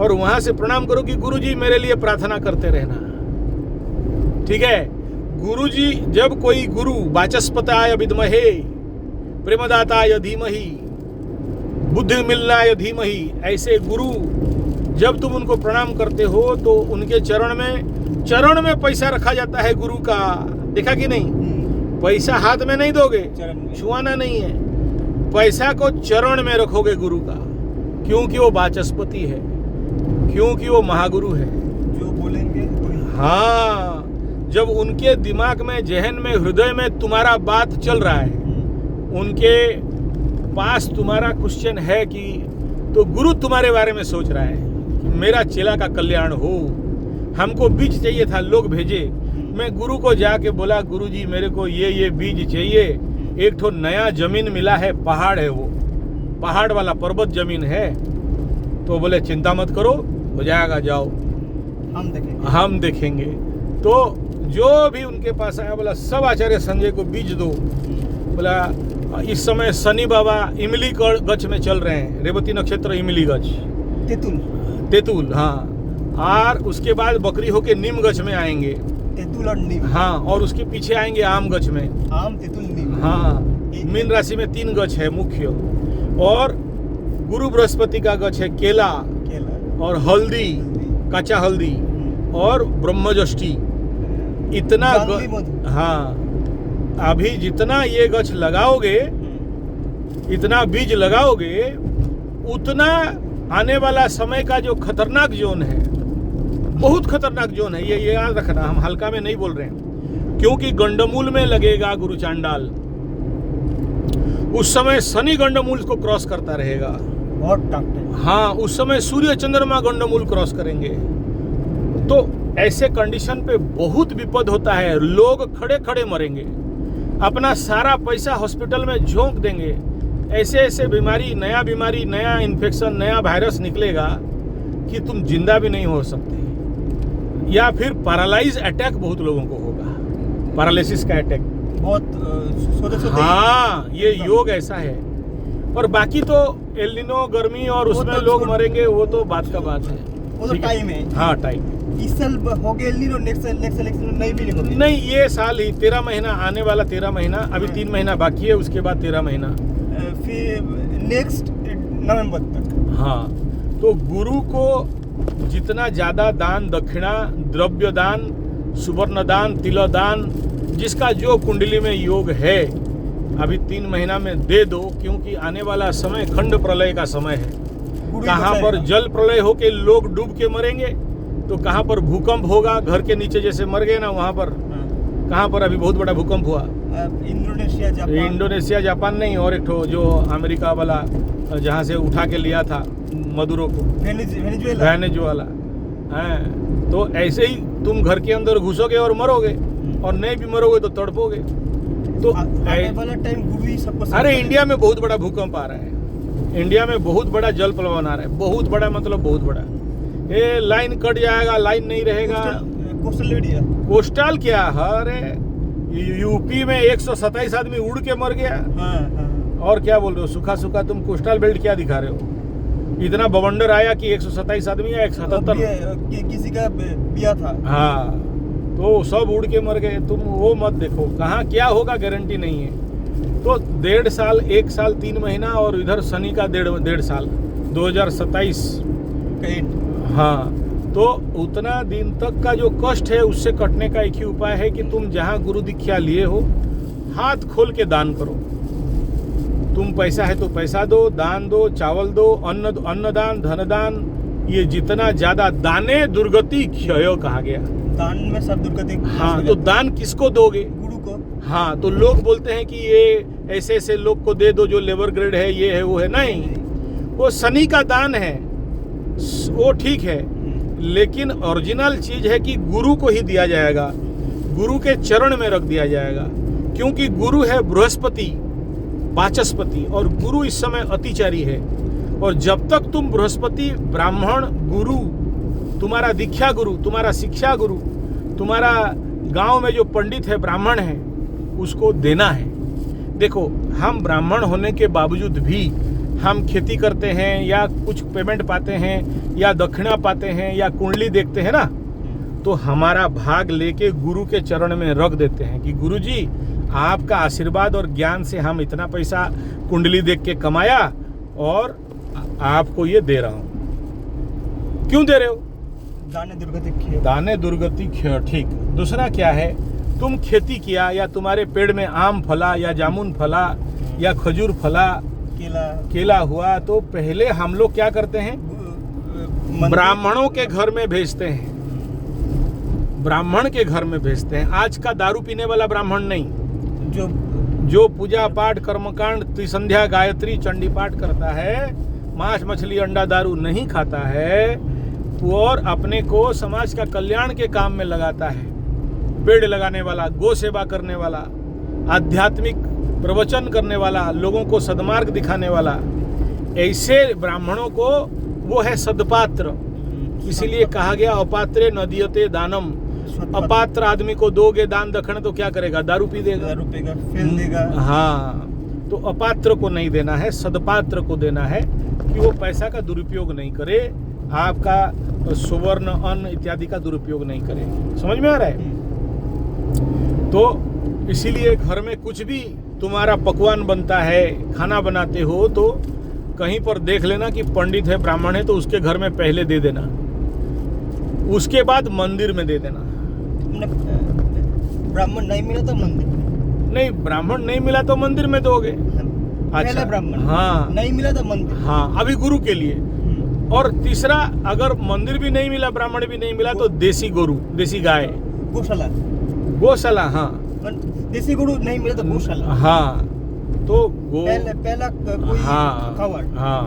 और वहां से प्रणाम करो कि गुरुजी मेरे लिए प्रार्थना करते रहना। ठीक है? गुरुजी, जब कोई गुरु वाचस्पताय विद्महे प्रेमदाताय धीमहि बुद्धि मिलनाय धीमहि, ऐसे गुरु जब तुम उनको प्रणाम करते हो तो उनके चरण में पैसा रखा जाता है गुरु का। देखा कि नहीं? पैसा हाथ में नहीं दोगे, छुआना नहीं है, पैसा को चरण में रखोगे गुरु का, क्योंकि वो वाचस्पति है, क्योंकि वो महागुरु है। जो बोलेंगे हाँ, जब उनके दिमाग में, जहन में, हृदय में तुम्हारा बात चल रहा है, उनके पास तुम्हारा क्वेश्चन है कि, तो गुरु तुम्हारे बारे में सोच रहा है कि मेरा चेला का कल्याण हो। हमको बीज चाहिए था, लोग भेजे, मैं गुरु को जाके बोला गुरुजी मेरे को ये बीज चाहिए, एक ठो नया जमीन मिला है, पहाड़ है, वो पहाड़ वाला पर्वत जमीन है। तो बोले चिंता मत करो, हो जाएगा, जाओ हम देखेंगे। तो जो भी उनके पास आया बोला सब आचार्य संजय को बीज दो। बोला इस समय शनि बाबा इमली गछ में चल रहे हैं, रेवती नक्षत्र इमली गछ, तेतुल, हाँ, और उसके बाद बकरी होके नीम गछ में आएंगे, तेतुल और नीम, हाँ, और उसके पीछे आएंगे आम गछ में, आम, तेतुल, नीम, हाँ। मीन राशि में 3 गछ है मुख्य, और गुरु बृहस्पति का गछ है केला, और हल्दी, कच्चा हल्दी, और ब्रह्मजष्टि। इतना हाँ, अभी जितना ये गछ लगाओगे, इतना बीज लगाओगे, उतना आने वाला समय का जो खतरनाक जोन है, बहुत खतरनाक जोन है, ये याद रखना, हम हल्का में नहीं बोल रहे हैं, क्योंकि गंडमूल में लगेगा गुरु चांडाल। उस समय शनि गंडमूल को क्रॉस करता रहेगा, बहुत टफ। हाँ, उस समय सूर्य चंद्रमा गंडमूल क्रॉस करेंगे। तो ऐसे कंडीशन पे बहुत विपद होता है, लोग खड़े खड़े मरेंगे, अपना सारा पैसा हॉस्पिटल में झोंक देंगे। ऐसे बीमारी, नया इन्फेक्शन, नया वायरस निकलेगा कि तुम जिंदा भी नहीं हो सकते, या फिर पैरालाइज अटैक बहुत लोगों को होगा, पैरालिसिस का अटैक बहुत। हाँ, ये योग ऐसा है। और बाकी तो एलिनो गर्मी और उसमें तो लोग मरेंगे, वो तो बात का बात है, वो तो टाइम है। हाँ, टाइम। इस साल हो गया एलिनो, नेक्स्ट इलेक्शन नहीं भी नहीं होगी। नहीं, ये साल ही 13 महीना आने वाला, 13 महीना, अभी 3 महीना बाकी है, उसके बाद 13 महीना, फिर नेक्स्ट नवंबर तक। हाँ, तो गुरु को जितना ज्यादा दान, दक्षिणा, द्रव्य दान, सुवर्ण दान, तिल दान, जिसका जो कुंडली में योग है, अभी 3 महीना में दे दो, क्योंकि आने वाला समय खंड प्रलय का समय है। कहाँ पर जल प्रलय होके लोग डूब के मरेंगे, तो कहाँ पर भूकंप होगा, घर के नीचे जैसे मर गए ना, वहाँ पर कहाँ पर अभी बहुत बड़ा भूकंप हुआ, इंडोनेशिया, जापान नहीं, और एक ठो जो अमेरिका वाला जहाँ से उठा के लिया था मदुरो को, वेनेजुएला। तो ऐसे ही तुम घर के अंदर घुसोगे और मरोगे, और नहीं भी मरोगे तो तड़पोगे। तो आने वाला टाइम गुरु ही सबको। अरे इंडिया में बहुत बड़ा भूकंप आ रहा है, इंडिया में बहुत बड़ा जल प्लवन आ रहा है, बहुत बड़ा मतलब बहुत बड़ा। ये लाइन कट जाएगा, लाइन नहीं रहेगा। कोस्टल एरिया, कोस्टल क्या? अरे यूपी में 127 आदमी उड़ के मर गया। और क्या बोल रहे हो, सूखा सूखा तुम कोस्टल बेल्ट क्या दिखा रहे हो? इतना बवंडर आया कि 127 आदमी या 177 किसी का बिया था। हाँ, तो सब उड़ के मर गए। तुम वो मत देखो, कहाँ क्या होगा गारंटी नहीं है। तो 1.5 साल, 1 साल 3 महीना, और इधर शनि का 1.5 साल 2027। हाँ, तो उतना दिन तक का जो कष्ट है उससे कटने का एक ही उपाय है कि तुम जहाँ गुरु दीक्षा लिए हो, हाथ खोल के दान करो। तुम पैसा है तो पैसा दो, दान दो, चावल दो, अन्नदान, धनदान, ये जितना ज्यादा दाने दुर्गति क्षय कहा गया। दान में सब दुर्गति। हाँ, तो दान किसको दोगे? गुरु को। हाँ, तो लोग बोलते हैं कि ये ऐसे ऐसे लोग को दे दो जो लेबर ग्रेड है, ये है वो है। नहीं, वो शनि का दान है, वो ठीक है, लेकिन ओरिजिनल चीज है कि गुरु को ही दिया जाएगा, गुरु के चरण में रख दिया जाएगा, क्योंकि गुरु है बृहस्पति, वाचस्पति, और गुरु इस समय अतिचारी है। और जब तक तुम बृहस्पति, ब्राह्मण, गुरु, तुम्हारा दीक्षा गुरु, तुम्हारा शिक्षा गुरु, तुम्हारा गांव में जो पंडित है, ब्राह्मण है, उसको देना है। देखो, हम ब्राह्मण होने के बावजूद भी हम खेती करते हैं या कुछ पेमेंट पाते हैं या दक्षिणा पाते हैं या कुंडली देखते हैं ना, तो हमारा भाग लेके गुरु के चरण में रख देते हैं कि गुरु जी आपका आशीर्वाद और ज्ञान से हम इतना पैसा कुंडली देख के कमाया और आपको ये दे रहा हूं। क्यों दे रहे हो? दाने दुर्गति क्षय। दाने दुर्गति क्षय, ठीक। दूसरा क्या है, तुम खेती किया या तुम्हारे पेड़ में आम फला या जामुन फला या खजूर फला, केला हुआ, तो पहले हम लोग क्या करते हैं, ब्राह्मणों के घर में भेजते हैं, ब्राह्मण के घर में भेजते हैं। आज का दारू पीने वाला ब्राह्मण नहीं, जो पूजा पाठ, कर्मकांड, त्रिसंध्या, गायत्री, चंडी पाठ करता है, मांस मछली अंडा दारू नहीं खाता है, और अपने को समाज का कल्याण के काम में लगाता है, पेड़ लगाने वाला, गौ सेवा करने वाला, आध्यात्मिक प्रवचन करने वाला, लोगों को सद्मार्ग दिखाने वाला, ऐसे ब्राह्मणों को वो है सदपात्र। इसीलिए कहा गया अपात्रे न दीयते दानम। अपात्र आदमी को दोगे दान दक्षिणा तो क्या करेगा? दारू पी देगा, फेल देगा। हाँ, तो अपात्र को नहीं देना है, सदपात्र को देना है कि वो पैसा का दुरुपयोग नहीं करे, आपका सुवर्ण अन्न इत्यादि का दुरुपयोग नहीं करे। समझ में आ रहा है? तो इसीलिए घर में कुछ भी तुम्हारा पकवान बनता है, खाना बनाते हो, तो कहीं पर देख लेना कि पंडित है, ब्राह्मण है, तो उसके घर में पहले दे देना, उसके बाद मंदिर में दे देना। ब्राह्मण नहीं मिला तो मंदिर नहीं, ब्राह्मण नहीं मिला तो मंदिर में दोगे। अच्छा, ब्राह्मण, हाँ, नहीं मिला तो मंदिर, हाँ, अभी गुरु के लिए। और तीसरा, अगर मंदिर भी नहीं मिला, ब्राह्मण भी नहीं मिला, तो देसी गोरू, देसी गाय, गौशाला, हाँ, देसी गुरु नहीं मिला तो गौशाला, हाँ, तो पहला कोई हाँ,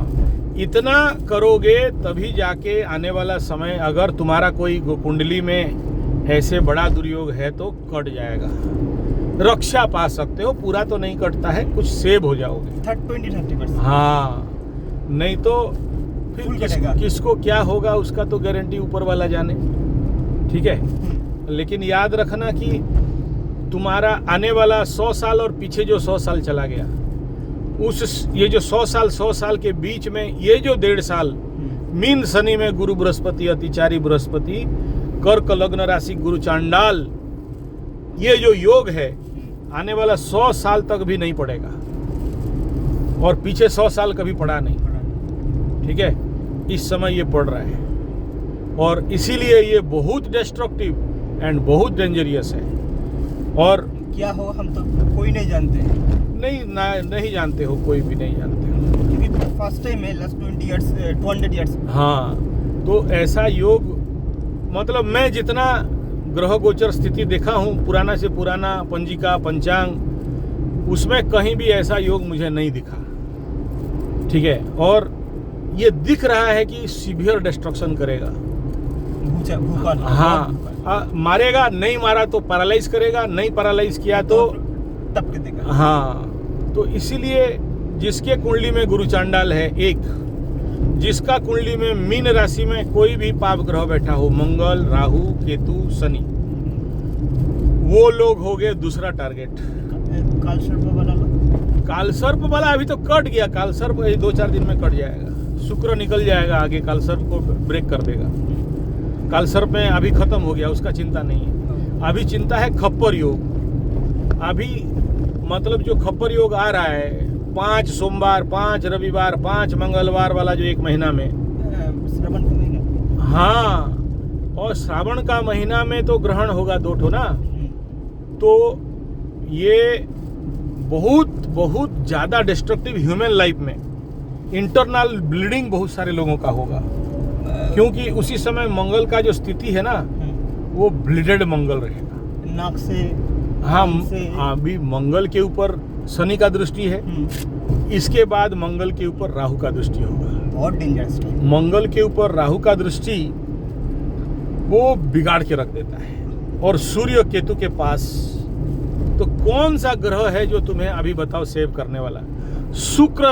इतना करोगे तभी जाके आने वाला समय, अगर तुम्हारा कोई कुंडली में ऐसे बड़ा दुर्योग है तो कट जाएगा, रक्षा पा सकते हो। पूरा तो नहीं कटता है, कुछ सेव हो जाओगे 20-30%। हाँ, नहीं तो फिर किसको क्या होगा उसका तो गारंटी ऊपर वाला जाने। ठीक है, लेकिन याद रखना कि तुम्हारा आने वाला 100 साल और पीछे जो 100 साल चला गया, ये जो 100 साल के बीच में ये जो 1.5 साल मीन शनि में गुरु बृहस्पति, अतिचारी बृहस्पति, कर्क लग्न राशि गुरु चांडाल, ये जो योग है आने वाला 100 साल तक भी नहीं पड़ेगा, और पीछे 100 साल कभी पड़ा नहीं। ठीक है, इस समय ये पड़ रहा है, और इसीलिए ये बहुत डिस्ट्रक्टिव एंड बहुत डेंजरियस है। और क्या हो हम तो कोई नहीं जानते हैं। नहीं जानते हो, कोई भी नहीं जानते हो, क्योंकि फर्स्ट टाइम है लास्ट 200 ईयर्स। हाँ, तो ऐसा योग, मतलब मैं जितना ग्रह गोचर स्थिति देखा हूँ, पुराना से पुराना पंजिका, पंचांग, उसमें कहीं भी ऐसा योग मुझे नहीं दिखा। ठीक है, और ये दिख रहा है कि सीवियर डिस्ट्रक्शन करेगा। हाँ, मारेगा, नहीं मारा तो पैरालाइज करेगा, नहीं पैरालाइज किया तो टपक देगा। हाँ, तो इसीलिए जिसके कुंडली में गुरु चांडाल है, एक जिसका कुंडली में मीन राशि में कोई भी पाप ग्रह बैठा हो, मंगल, राहु, केतु, शनि, वो लोग हो गए दूसरा टारगेट। कालसर्प वाला अभी तो कट गया, कालसर्प 2-4 दिन में कट जाएगा, शुक्र निकल जाएगा आगे, कालसर्प को ब्रेक कर देगा। कालसर्प में अभी खत्म हो गया, उसका चिंता नहीं है। अभी चिंता है खप्पर योग। अभी मतलब जो खप्पर योग आ रहा है, 5 सोमवार, 5 रविवार, 5 मंगलवार वाला जो एक महीना में, श्रावण का महीना, हाँ, और श्रावण का महीना में तो ग्रहण होगा 2 ठो ना, तो ये बहुत बहुत ज़्यादा डिस्ट्रक्टिव ह्यूमन लाइफ में इंटरनल ब्लीडिंग बहुत सारे लोगों का होगा, क्योंकि उसी समय मंगल का जो स्थिति है ना वो ब्लीडेड मंगल रहेगा। नाक से हाँ से अभी मंगल के ऊपर शनि का दृष्टि है, इसके बाद मंगल के ऊपर राहु का दृष्टि होगा। बहुत डेंजरस है। मंगल के ऊपर राहु का दृष्टि वो बिगाड़ के रख देता है। और सूर्य केतु के पास तो कौन सा ग्रह है जो तुम्हें अभी बताओ सेव करने वाला? शुक्र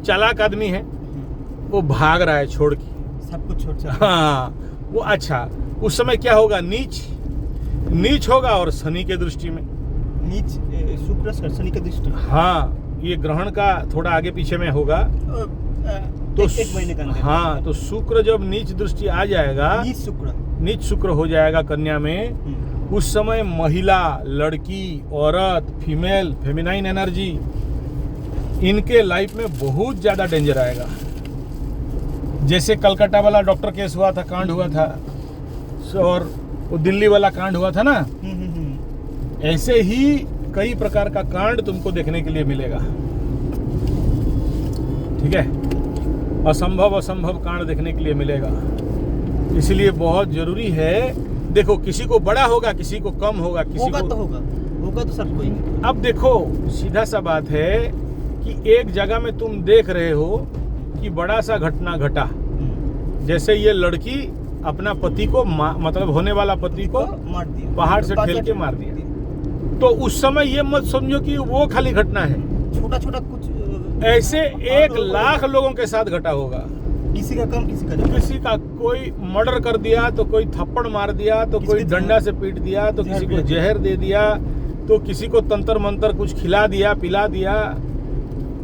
चालाक आदमी है, वो भाग रहा है छोड़ के, सब कुछ छोड़ चला। हाँ वो अच्छा उस समय क्या होगा? नीच होगा और शनि के दृष्टि में नीच शुक्र शनि की दृष्टि। हाँ ये ग्रहण का थोड़ा आगे पीछे में होगा तो एक महीने का अंदर। हाँ तो शुक्र जब नीच दृष्टि आ जाएगा, नीच शुक्र हो जाएगा कन्या में, उस समय महिला, लड़की, औरत, फीमेल, फेमिनाइन एनर्जी, इनके लाइफ में बहुत ज्यादा डेंजर आएगा। जैसे कलकत्ता वाला डॉक्टर केस हुआ था, कांड हुआ था, और वो दिल्ली वाला कांड हुआ था ना, ऐसे ही कई प्रकार का कांड तुमको देखने के लिए मिलेगा। ठीक है, असंभव कांड देखने के लिए मिलेगा। इसलिए बहुत जरूरी है, देखो किसी को बड़ा होगा, किसी को कम होगा, किसी को होगा तो सब कोई। अब देखो सीधा सा बात है कि एक जगह में तुम देख रहे हो कि बड़ा सा घटना घटा, जैसे ये लड़की अपना पति को मतलब होने वाला पति को मार दिया, पहाड़ से ठेल के मार दिया। तो उस समय ये मत समझो कि वो खाली घटना है, छोटा छोटा कुछ ऐसे 1 लाख लोगों के साथ घटा होगा। किसी का कम, किसी का ज्यादा। किसी का कोई मर्डर कर दिया, तो कोई थप्पड़ मार दिया, तो कोई डंडा से पीट दिया, तो किसी को जहर दे दिया, तो किसी को तंत्र मंत्र कुछ खिला दिया, पिला दिया।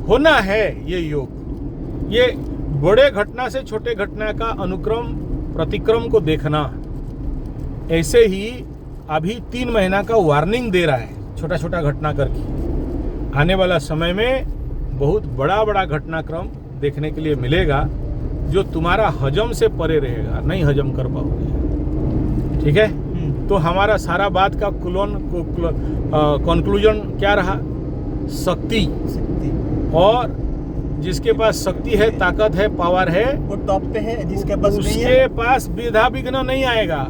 होना है ये योग, ये बड़े घटना से छोटे घटना का अनुक्रम प्रतिक्रम को देखना। ऐसे ही अभी 3 महीना का वार्निंग दे रहा है छोटा छोटा घटना करके। आने वाला समय में बहुत बड़ा घटनाक्रम देखने के लिए मिलेगा, जो तुम्हारा हजम से परे रहेगा, नहीं हजम कर पाओगे। ठीक है, तो हमारा सारा बात का कंक्लूजन क्या रहा? शक्ति। और जिसके पास शक्ति है, ताकत है, पावर है, वो टॉप पे है। जिसके पास नहीं है, उसके पास विधा विघ्न नहीं आएगा।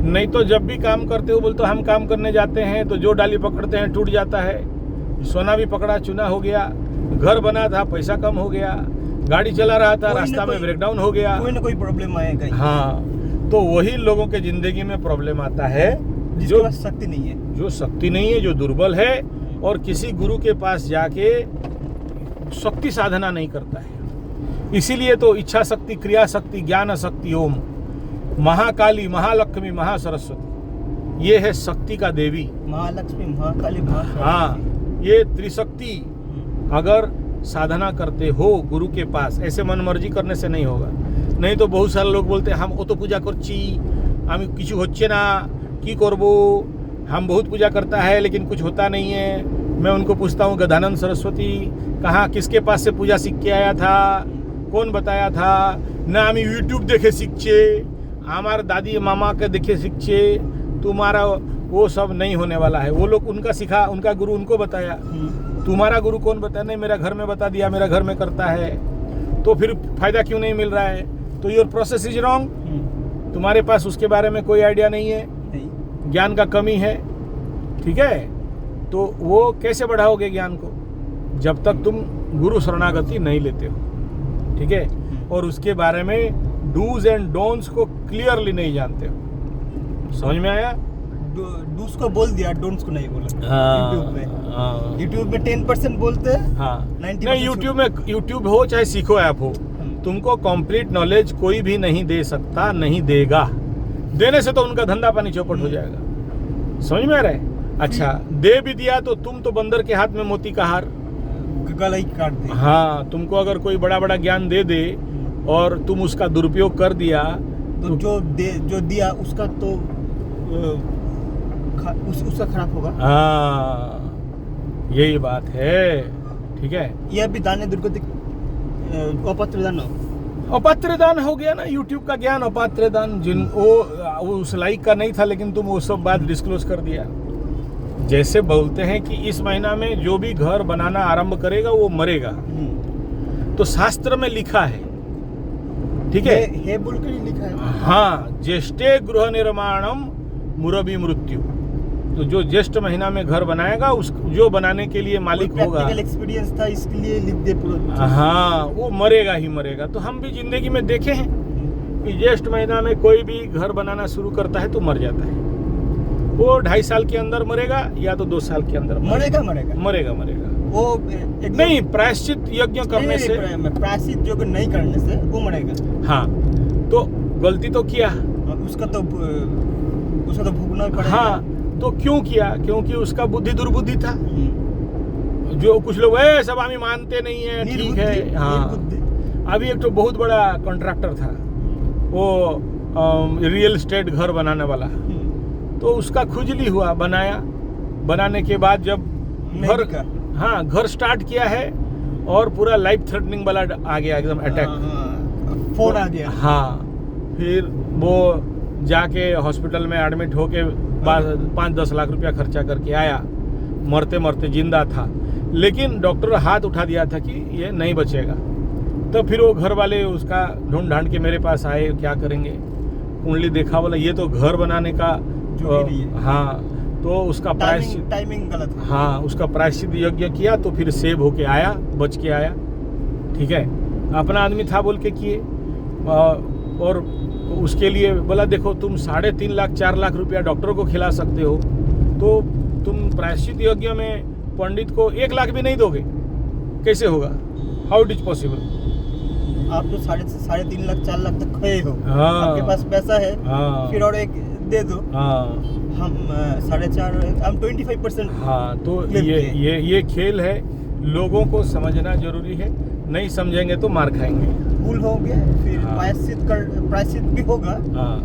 नहीं तो जब भी काम करते हो बोलते हम काम करने जाते हैं तो जो डाली पकड़ते हैं टूट जाता है। सोना भी पकड़ा चूना हो गया, घर बना था पैसा कम हो गया, गाड़ी चला रहा था रास्ता में ब्रेकडाउन हो गया, कोई ना कोई प्रॉब्लम आएगा। हाँ, तो वही लोगों के जिंदगी में प्रॉब्लम आता है जिसके पास शक्ति नहीं है, जो शक्ति नहीं है, जो दुर्बल है और किसी गुरु के पास जाके शक्ति साधना नहीं करता है। इसीलिए तो इच्छा शक्ति, क्रिया शक्ति, ज्ञान शक्ति, ओम, महाकाली, महालक्ष्मी, महासरस्वती, ये है शक्ति का देवी। महालक्ष्मी, महाकाली, महासरस्वती। हाँ, ये त्रिशक्ति अगर साधना करते हो गुरु के पास, ऐसे मनमर्जी करने से नहीं होगा। नहीं तो बहुत सारे लोग बोलते हैं हम ओ तो पूजा करছি, আমি কিছু হচ্ছে না, কি করব, हम बहुत पूजा करता है लेकिन कुछ होता नहीं है। मैं उनको पूछता हूँ गदानंद सरस्वती कहाँ, किसके पास से पूजा सीख के आया था, कौन बताया था? ना আমি यूट्यूब देखे सीखছে, हमारे दादी मामा के देखे सीखছে। तुम्हारा वो सब नहीं होने वाला है। वो लोग उनका सिखा, उनका गुरु उनको बताया, तुम्हारा गुरु कौन बताया? नहीं, मेरा घर में बता दिया, मेरा घर में करता है। तो फिर फायदा क्यों नहीं मिल रहा है? तो योर प्रोसेस इज रॉन्ग। तुम्हारे पास उसके बारे में कोई आइडिया नहीं है, ज्ञान का कमी है। ठीक है, तो वो कैसे बढ़ाओगे ज्ञान को? जब तक तुम गुरु शरणागति नहीं लेते हो। ठीक है, और उसके बारे में डूज एंड डोंट्स को क्लियरली नहीं जानते हो। समझ में आया? डूज को बोल दिया, डोंट्स को नहीं बोला। हाँ, यूट्यूब में 10% बोलते हैं। हाँ, नहीं, यूट्यूब हो चाहे सीखो ऐप हो, तुमको कंप्लीट नॉलेज कोई भी नहीं दे सकता, नहीं देगा। देने से तो उनका धंधा पानी चौपट हो जाएगा। समझ में आ रहा है? अच्छा, दे भी दिया तो तुम तो बंदर के हाथ में मोती का हार, गला ही काट दे। हाँ, तुमको अगर कोई बड़ा ज्ञान दे दे और तुम उसका दुरुपयोग कर दिया तो जो दिया उसका तो उसका खराब होगा। हाँ, यही बात है। ठीक है, यह भी दान दुर्गति अपात्र दान, अपात्र दान हो गया ना। यूट्यूब का ज्ञान अपात्र दान, जिन वो उस लाइक का नहीं था लेकिन तुम वो सब बात डिस्क्लोज कर दिया। जैसे बोलते हैं कि इस महीना में जो भी घर बनाना आरंभ करेगा वो मरेगा, तो शास्त्र में लिखा है, ठीक है बोल कर ही लिखा है। हाँ, ज्येष्ठे गृह निर्माणम मुरबी मृत्यु। तो जो ज्येष्ठ महीना में घर बनाएगा, उस जो बनाने के लिए मालिक होगा, प्रैक्टिकल एक्सपीरियंस था इसलिए लिख दे पूरा। हाँ, वो मरेगा ही मरेगा। तो हम भी जिंदगी में देखे हैं कि ज्येष्ठ महीना में कोई भी घर बनाना शुरू करता है तो मर जाता है। वो 2.5 साल के अंदर मरेगा या तो 2 साल के अंदर मरेगा। वो नहीं, प्रायश्चित यज्ञ करने से, प्रायश्चित यज्ञ नहीं करने से वो मरेगा। हाँ, तो गलती तो किया, उसका तो भुगतना पड़ेगा। हाँ, तो क्यों किया? क्योंकि उसका बुद्धि दुर्बुद्धि था। जो कुछ लोग सब हमें मानते नहीं है, ठीक है। हाँ, अभी एक तो बहुत बड़ा कॉन्ट्रैक्टर था, वो रियल एस्टेट घर बनाने वाला, तो उसका खुजली हुआ, बनाने के बाद जब घर स्टार्ट किया है और पूरा लाइफ थ्रेटनिंग वाला आ गया, एकदम अटैक, फोन आ गया। हाँ, फिर वो जाके हॉस्पिटल में एडमिट होके 5-10 लाख रुपया खर्चा करके आया, मरते मरते जिंदा था, लेकिन डॉक्टर हाथ उठा दिया था कि ये नहीं बचेगा। तो फिर वो घर वाले उसका ढूंढ ढांड के मेरे पास आए, क्या करेंगे, कुंडली देखा, बोला ये तो घर बनाने का हाँ, तो उसका टाइमिंग गलत है। हाँ, उसका प्रायश्चित यज्ञ किया, तो फिर सेव होके आया, बच के आया, ठीक है। अपना आदमी था बोल के किए, और उसके लिए बोला देखो तुम 3.5 लाख 4 लाख रुपया डॉक्टर को खिला सकते हो, तो तुम प्रायश्चित यज्ञ में पंडित को 1 लाख भी नहीं दोगे, कैसे होगा? How it is possible? आप तो 3.5 लाख 4 लाख तक खोए हो। हाँ, आपके पास पैसा है, हाँ, फिर और एक दे दो। हाँ, हम 4.5, हम 25%। हाँ, तो ये खेल है, लोगों को समझना जरूरी है, नहीं समझेंगे तो मार खाएंगे। भूल हो गया, फिर हाँ, प्रायश्चित भी होगा। हाँ,